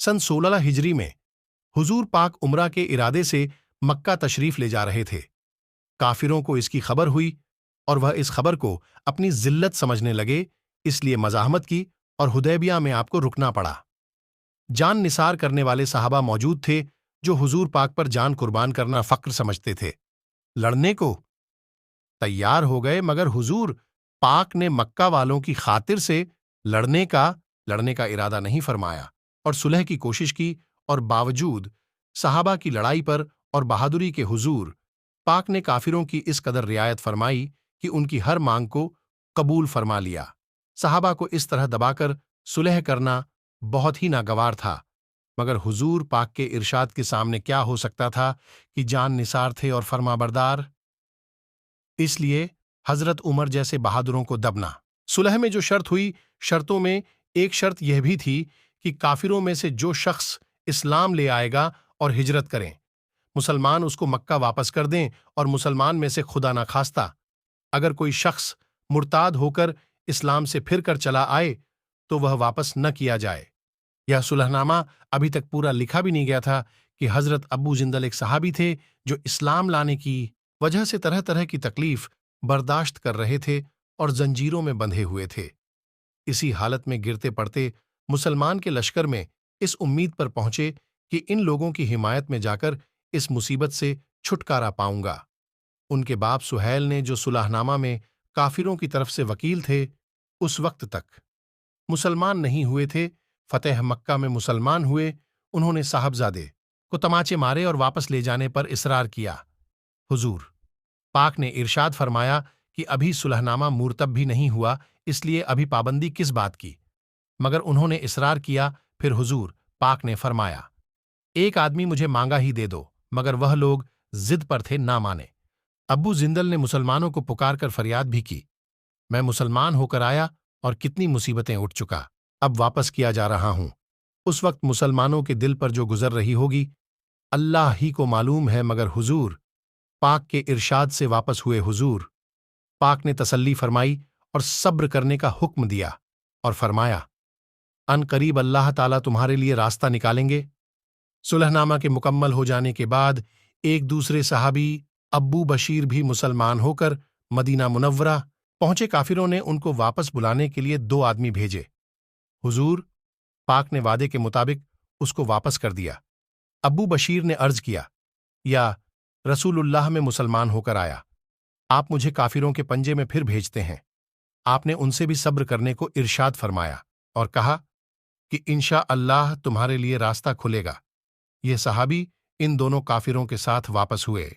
सन 16 हिजरी में हुजूर पाक उमरा के इरादे से मक्का तशरीफ ले जा रहे थे। काफिरों को इसकी खबर हुई और वह इस खबर को अपनी जिल्लत समझने लगे, इसलिए मज़ाहमत की और हुदैबिया में आपको रुकना पड़ा। जान निसार करने वाले सहाबा मौजूद थे जो हुजूर पाक पर जान कुर्बान करना फक्र समझते थे। लड़ने को तैयार हो गए, मगर हुजूर पाक ने मक्का वालों की खातिर से लड़ने का इरादा नहीं फरमाया और सुलह की कोशिश की, और बावजूद सहाबा की लड़ाई पर और बहादुरी के हुजूर पाक ने काफिरों की इस कदर रियायत फरमाई कि उनकी हर मांग को कबूल फरमा लिया। सहाबा को इस तरह दबाकर सुलह करना बहुत ही नागवार था, मगर हुजूर पाक के इरशाद के सामने क्या हो सकता था कि जान निसार थे और फरमाबरदार। इसलिए हजरत उमर जैसे बहादुरों को दबना। सुलह में जो शर्त हुई, शर्तों में एक शर्त यह भी थी कि काफिरों में से जो शख्स इस्लाम ले आएगा और हिजरत करें, मुसलमान उसको मक्का वापस कर दें, और मुसलमान में से खुदा ना खास्ता अगर कोई शख्स मुर्ताद होकर इस्लाम से फिर कर चला आए तो वह वापस न किया जाए। यह सुलहनामा अभी तक पूरा लिखा भी नहीं गया था कि हजरत अबू जिंदल एक सहाबी थे जो इस्लाम लाने की वजह से तरह तरह की तकलीफ बर्दाश्त कर रहे थे और जंजीरों में बंधे हुए थे। इसी हालत में गिरते पड़ते मुसलमान के लश्कर में इस उम्मीद पर पहुंचे कि इन लोगों की हिमायत में जाकर इस मुसीबत से छुटकारा पाऊंगा। उनके बाप सुहैल ने, जो सुलहनामा में काफिरों की तरफ से वकील थे, उस वक्त तक मुसलमान नहीं हुए थे। फतेह मक्का में मुसलमान हुए। उन्होंने साहबजादे को तमाचे मारे और वापस ले जाने पर इसरार किया। हुजूर पाक ने इरशाद फरमाया कि अभी सुलहनामा मुरतब भी नहीं हुआ, इसलिए अभी पाबंदी किस बात की। मगर उन्होंने इसरार किया। फिर हुजूर पाक ने फरमाया, एक आदमी मुझे मांगा ही दे दो, मगर वह लोग जिद पर थे, ना माने। अब्बू जिंदल ने मुसलमानों को पुकार कर फरियाद भी की, मैं मुसलमान होकर आया और कितनी मुसीबतें उठ चुका, अब वापस किया जा रहा हूं। उस वक्त मुसलमानों के दिल पर जो गुजर रही होगी अल्लाह ही को मालूम है, मगर हुजूर पाक के इरशाद से वापस हुए हुजूर पाक ने तसल्ली फरमाई और सब्र करने का हुक्म दिया और फरमाया, अन करीब अल्लाह ताला तुम्हारे लिए रास्ता निकालेंगे। सुलहनामा के मुकम्मल हो जाने के बाद एक दूसरे सहाबी अब्बू बशीर भी मुसलमान होकर मदीना मुनव्वरा पहुंचे। काफिरों ने उनको वापस बुलाने के लिए 2 आदमी भेजे। हुजूर पाक ने वादे के मुताबिक उसको वापस कर दिया। अब्बू बशीर ने अर्ज किया, या रसूलुल्लाह में मुसलमान होकर आया, आप मुझे काफिरों के पंजे में फिर भेजते हैं। आपने उनसे भी सब्र करने को इरशाद फरमाया और कहा कि इंशा अल्लाह तुम्हारे लिए रास्ता खुलेगा। ये सहाबी इन दोनों काफिरों के साथ वापस हुए।